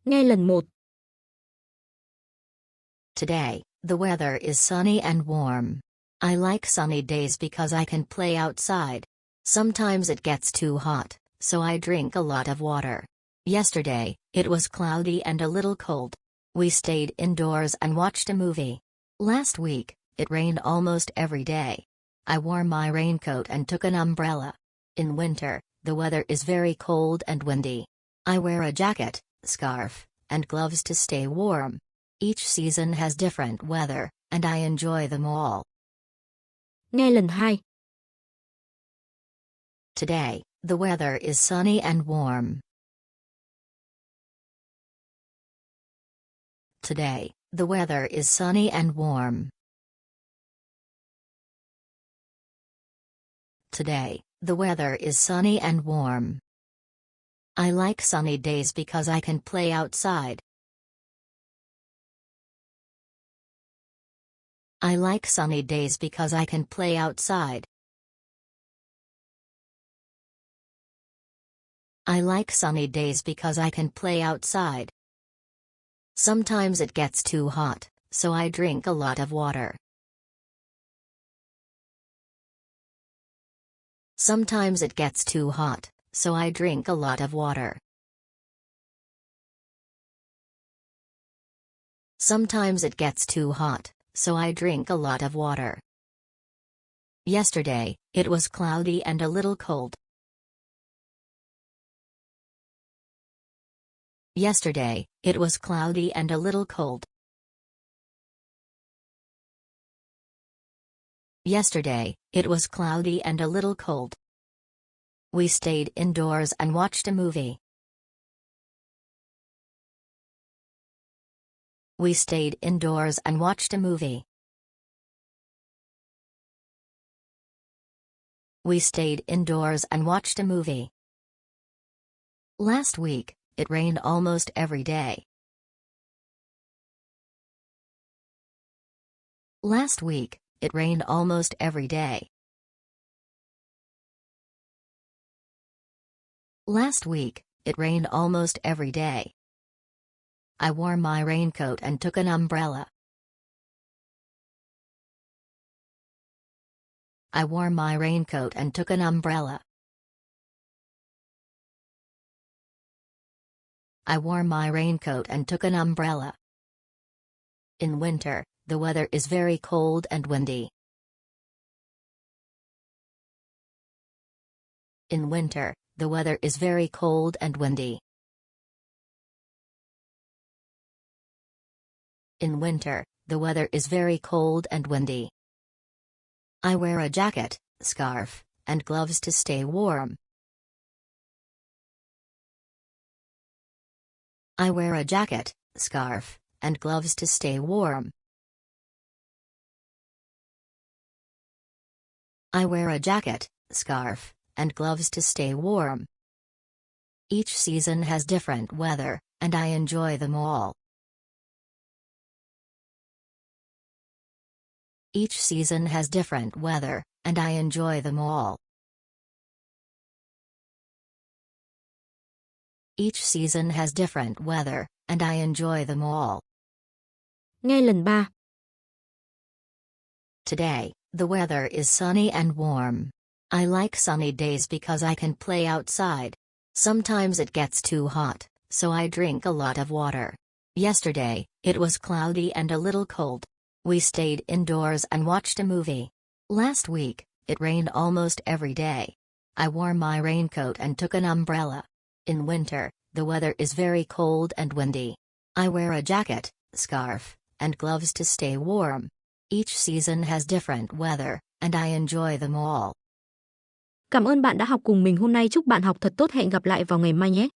Nghe lần 1. Today, the weather is sunny and warm. I like sunny days because I can play outside. Sometimes it gets too hot, so I drink a lot of water. Yesterday, it was cloudy and a little cold. We stayed indoors and watched a movie. Last week, it rained almost every day. I wore my raincoat and took an umbrella. In winter, the weather is very cold and windy. I wear a jacket, scarf, and gloves to stay warm. Each season has different weather, and I enjoy them all. Nghe lần 2. Today, the weather is sunny and warm. Today, the weather is sunny and warm. Today, the weather is sunny and warm. I like sunny days because I can play outside. I like sunny days because I can play outside. I like sunny days because I can play outside. Sometimes it gets too hot, so I drink a lot of water. Sometimes it gets too hot, so I drink a lot of water. Sometimes it gets too hot, so I drink a lot of water. Yesterday, it was cloudy and a little cold. Yesterday, it was cloudy and a little cold. Yesterday, it was cloudy and a little cold. We stayed indoors and watched a movie. We stayed indoors and watched a movie. We stayed indoors and watched a movie. Last week, it rained almost every day. Last week, it rained almost every day. Last week, it rained almost every day. I wore my raincoat and took an umbrella. I wore my raincoat and took an umbrella. I wore my raincoat and took an umbrella. In winter, the weather is very cold and windy. In winter, the weather is very cold and windy. In winter, the weather is very cold and windy. I wear a jacket, scarf, and gloves to stay warm. I wear a jacket, scarf, and gloves to stay warm. I wear a jacket, scarf, and gloves to stay warm. Each season has different weather, and I enjoy them all. Each season has different weather, and I enjoy them all. Each season has different weather, and I enjoy them all. Nghe lần 3. Today, the weather is sunny and warm. I like sunny days because I can play outside. Sometimes it gets too hot, so I drink a lot of water. Yesterday, it was cloudy and a little cold. We stayed indoors and watched a movie. Last week, it rained almost every day. I wore my raincoat and took an umbrella. In winter, the weather is very cold and windy. I wear a jacket, scarf, and gloves to stay warm. Each season has different weather, and I enjoy them all. Cảm ơn bạn đã học cùng mình hôm nay. Chúc bạn học thật tốt. Hẹn gặp lại vào ngày mai nhé.